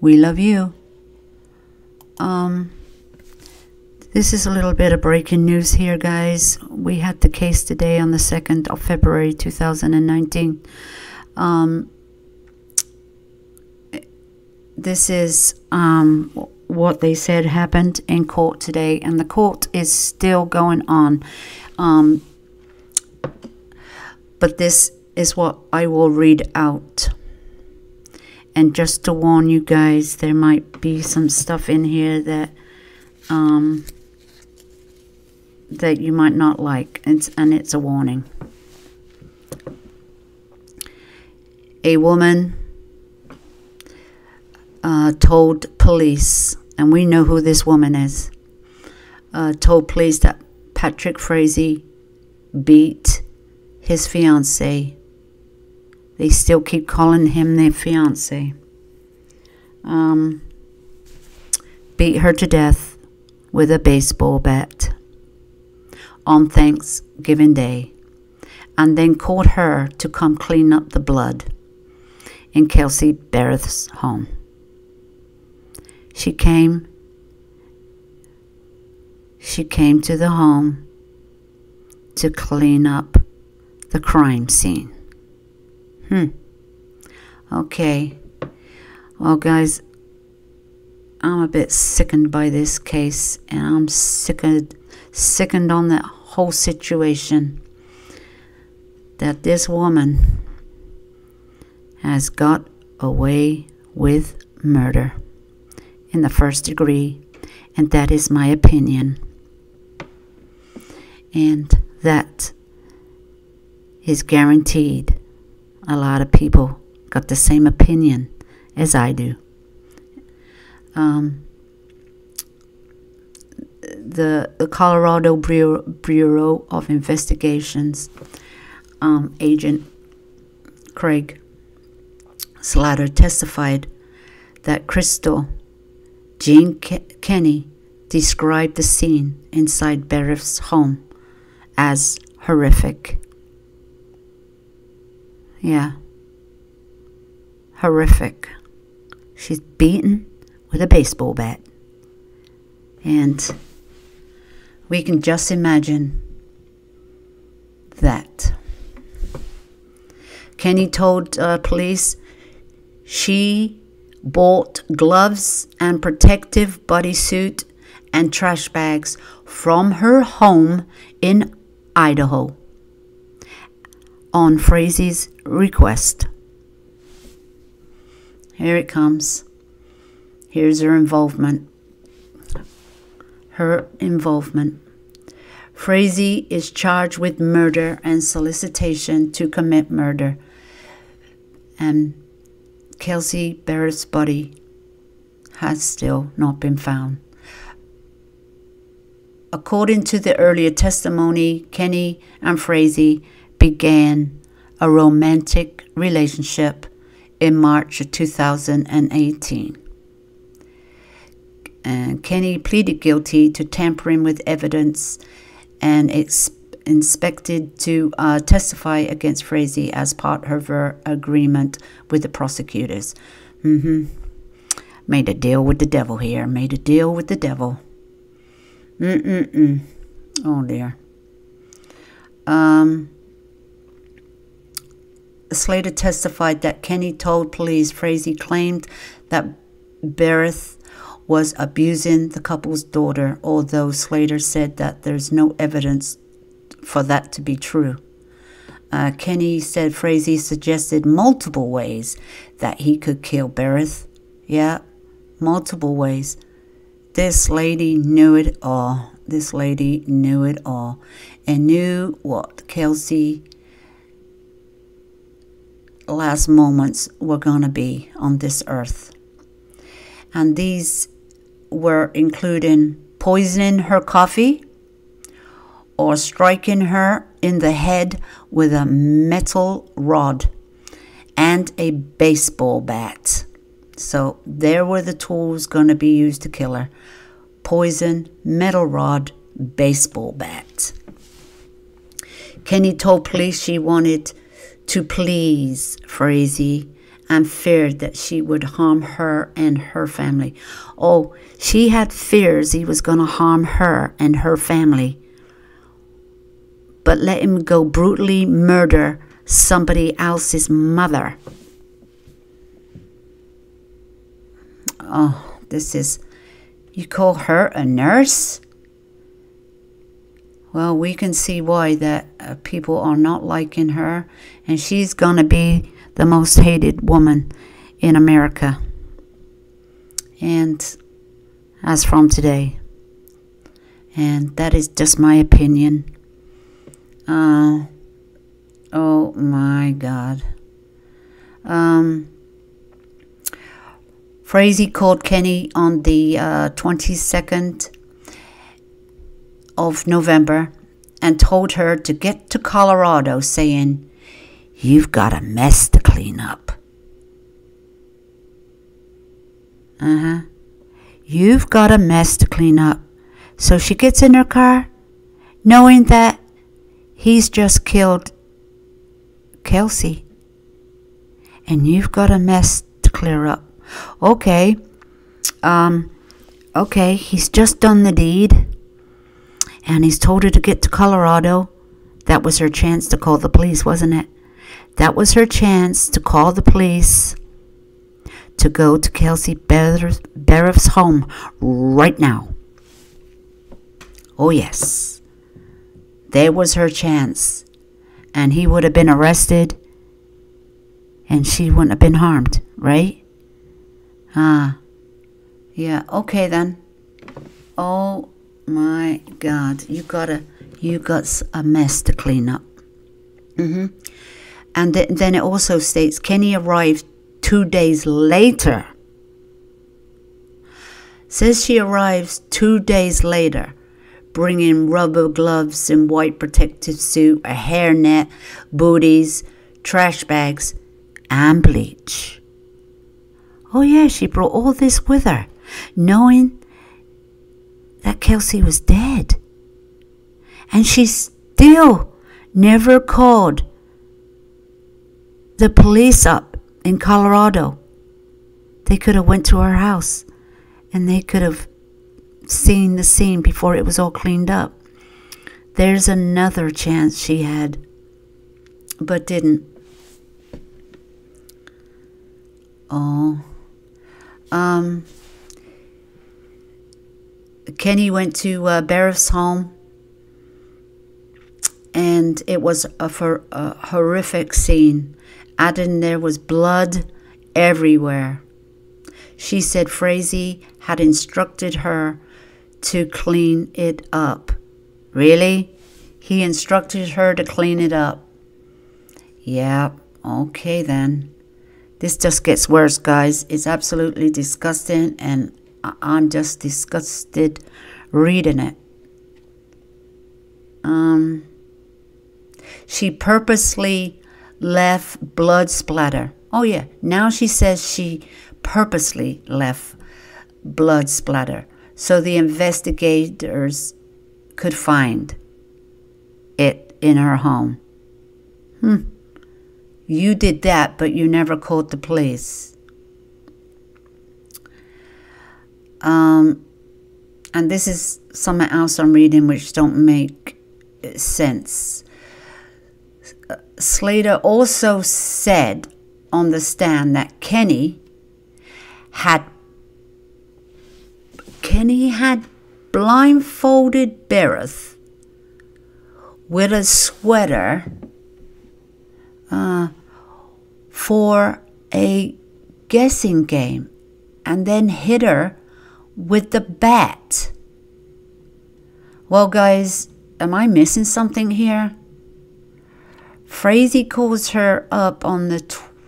We love you. This is a little bit of breaking news here, guys. We had the case today on the 2nd of February 2019. This is what they said happened in court today, and the court is still going on. But this is what I will read out. And just to warn you guys, there might be some stuff in here that that you might not like, and it's a warning. A woman told police, and we know who this woman is, told police that Patrick Frazee beat his fiancée. They still keep calling him their fiancé. Beat her to death with a baseball bat on Thanksgiving Day, and then called her to come clean up the blood in KELSEY Bereth's home. She came to the home to clean up the crime scene. Okay. Well, guys, I'm a bit sickened by this case, and I'm sickened on that whole situation, that this woman has got away with murder in the 1st degree, and that is my opinion. And that is guaranteed. A lot of people got the same opinion as I do. The Colorado Bureau of Investigations agent Craig Slater testified that Crystal Jean Kenny described the scene inside Bereth's home as horrific. Yeah, horrific. She's beaten with a baseball bat. And we can just imagine that. Kenny told police she bought gloves and protective bodysuit and trash bags from her home in Idaho on Frazee's request. Here it comes. Here's her involvement. Frazee is charged with murder and solicitation to commit murder. And KELSEY Bereth's body has still not been found. According to the earlier testimony, Kenny and Frazee began a romantic relationship in March of 2018. And Kenny pleaded guilty to tampering with evidence and expected to testify against Frazee as part of her agreement with the prosecutors. Made a deal with the devil here. Made a deal with the devil. Oh dear. Slater testified that Kenny told police Frazee claimed that Bereth was abusing the couple's daughter, although Slater said that there's no evidence for that to be true. Kenny said Frazee suggested multiple ways that he could kill Bereth. Yeah, multiple ways. This lady knew it all. This lady knew it all and knew what KELSEY last moments were going to be on this earth. And these were including poisoning her coffee or striking her in the head with a metal rod and a baseball bat. So there were the tools going to be used to kill her. Poison, metal rod, baseball bat. Kenny told police she wanted to please Frazee and feared that she would harm her and her family. Oh, she had fears he was going to harm her and her family, but let him go brutally murder somebody else's mother. Oh, this is... You call her a nurse? Well, we can see why that people are not liking her. And she's going to be the most hated woman in America. And as from today. And that is just my opinion. Oh my God. Frazee called Kenny on the 22nd of November and told her to get to Colorado, saying, "You've got a mess to clean up." You've got a mess to clean up. So she gets in her car, knowing that he's just killed KELSEY. And you've got a mess to clear up. Okay. Okay, he's just done the deed. And he's told her to get to Colorado. That was her chance to call the police, wasn't it? That was her chance to call the police, to go to KELSEY Barrett's home right now. Oh, yes. There was her chance. And he would have been arrested. And she wouldn't have been harmed, right? Yeah, okay then. Oh my God. You got a mess to clean up. And then it also states Kenny arrived 2 days later. Says she arrives 2 days later, bringing rubber gloves and white protective suit, a hairnet, booties, trash bags, and bleach. Oh yeah, she brought all this with her, knowing that KELSEY was dead. And she still never called the police up in Colorado. They could have went to her house and they could have seen the scene before it was all cleaned up. There's another chance she had, but didn't. Oh. Kenny went to Barrett's home, and it was a horrific scene. Adding there was blood everywhere. She said Frazee had instructed her to clean it up. Really? He instructed her to clean it up. Yeah, okay then. This just gets worse, guys. It's absolutely disgusting, and I'm just disgusted reading it. She purposely left blood splatter. Oh yeah, now she says she purposely left blood splatter so the investigators could find it in her home. You did that, but you never called the police. And this is something else I'm reading which don't make sense. Slater also said on the stand that Kenny had blindfolded Barrett with a sweater for a guessing game, and then hit her with the bat. Well, guys, am I missing something here? Frazee calls her up on the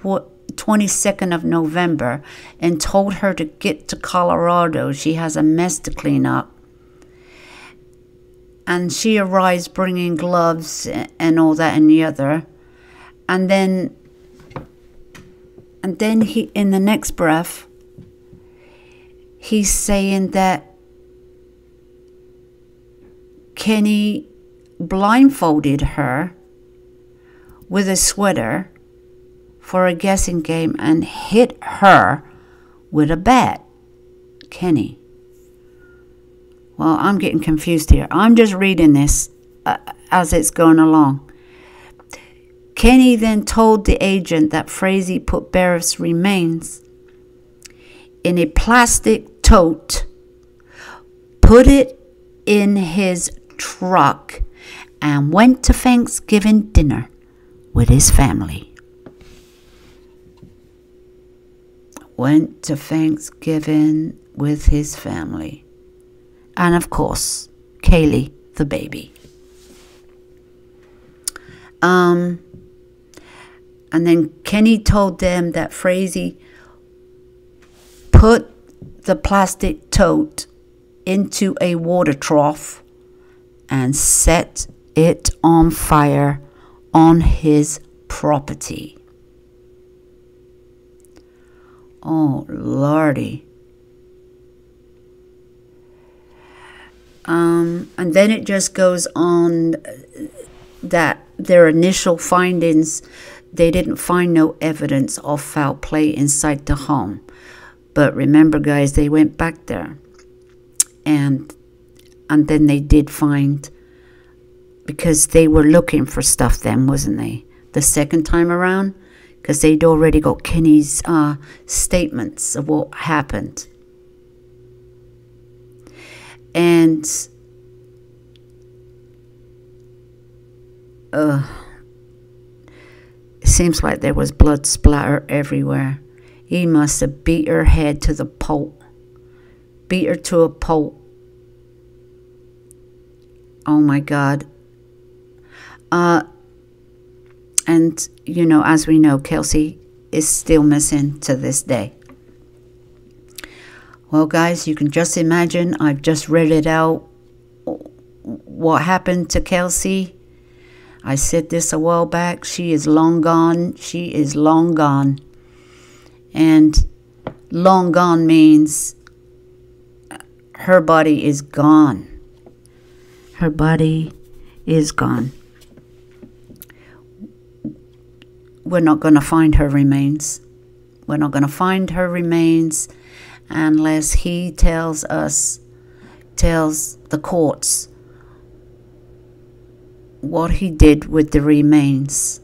22nd of November and told her to get to Colorado. She has a mess to clean up. And she arrives bringing gloves and all that and the other. And then he, in the next breath, he's saying that Kenny blindfolded her with a sweater for a guessing game and hit her with a bat. Kenny. Well, I'm getting confused here. I'm just reading this as it's going along. Kenny then told the agent that Frazee put Bereth's remains in a plastic tote, put it in his truck, and went to Thanksgiving dinner with his family. Went to Thanksgiving with his family. And of course, Kaylee, the baby. And then Kenny told them that Frazee put the plastic tote into a water trough and set it on fire on his property. Oh, Lordy. And then it just goes on that their initial findings, they didn't find no evidence of foul play inside the home. But remember, guys, they went back there. And then they did find, because they were looking for stuff then, wasn't they? The second time around, because they'd already got Kenny's statements of what happened. And it seems like there was blood splatter everywhere. He must have beat her head to the pulp. Beat her to a pulp. Oh my God. And, you know, as we know, Kelsey is still missing to this day. Well, guys, you can just imagine. I've just read it out. What happened to Kelsey? I said this a while back. She is long gone. She is long gone. And long gone means her body is gone. Her body is gone. We're not going to find her remains. We're not going to find her remains unless he tells the courts what he did with the remains.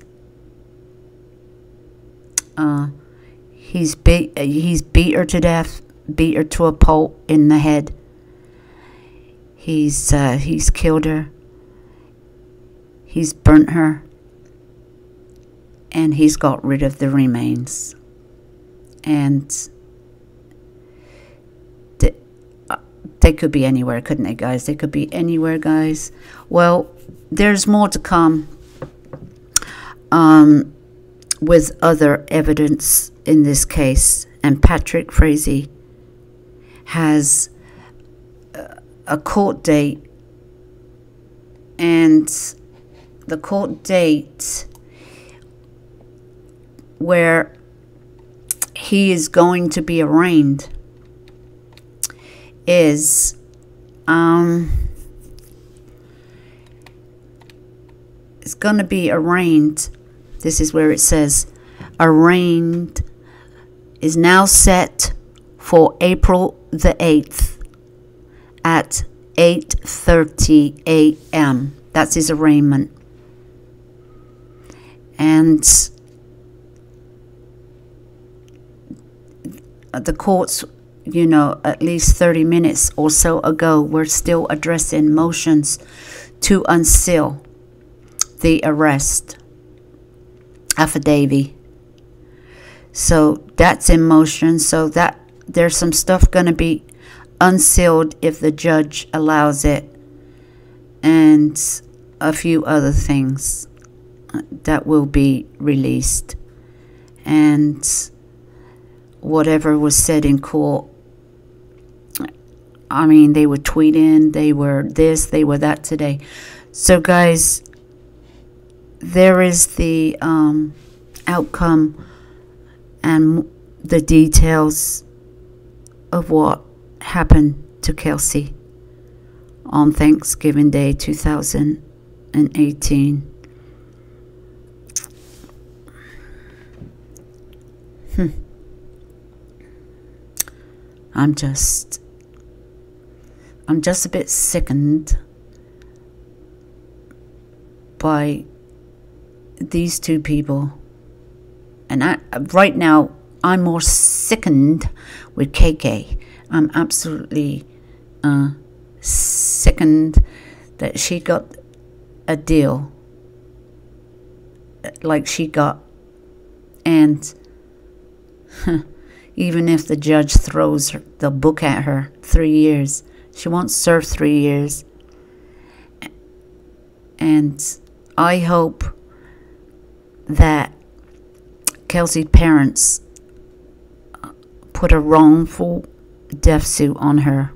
He's beat her to death, beat her to a pulp in the head. He's killed her. He's burnt her. And he's got rid of the remains. And they could be anywhere, couldn't they, guys? They could be anywhere, guys. Well, there's more to come with other evidence in this case. And Patrick Frazee has a court date. And the court date where he is going to be arraigned is it's going to be arraigned. This is where it says arraigned is now set for April the 8th at 8:30 a.m. That's his arraignment. And the courts, you know, at least 30 minutes or so ago, were still addressing motions to unseal the arrest affidavit. So that's in motion. So that there's some stuff going to be unsealed if the judge allows it, and a few other things that will be released. And whatever was said in court, I mean, they were tweeting, they were this, they were that today. So guys, there is the outcome and the details of what happened to Kelsey on Thanksgiving Day 2018. I'm just a bit sickened by these two people. And right now, I'm more sickened with KK. I'm absolutely sickened that she got a deal like she got. And even if the judge throws the book at her, 3 years, she won't serve 3 years. And I hope that Kelsey's parents put a wrongful death suit on her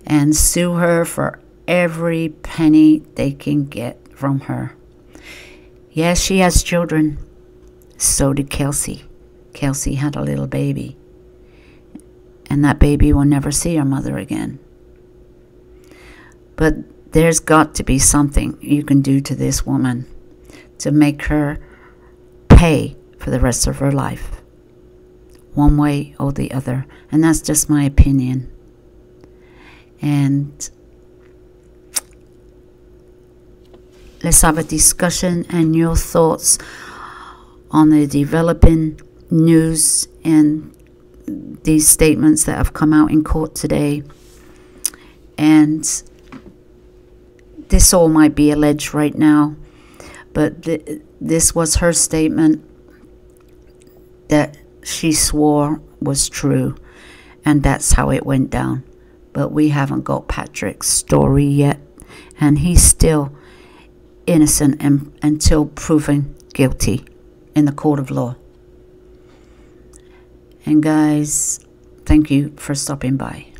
and sue her for every penny they can get from her. Yes, she has children. So did Kelsey. Kelsey had a little baby. And that baby will never see her mother again. But there's got to be something you can do to this woman to make her pay for the rest of her life, one way or the other. And that's just my opinion. And let's have a discussion and your thoughts on the developing news and these statements that have come out in court today. And this all might be alleged right now, but this was her statement that she swore was true, and that's how it went down. But we haven't got Patrick's story yet, and he's still innocent until proven guilty in the court of law. And guys, thank you for stopping by.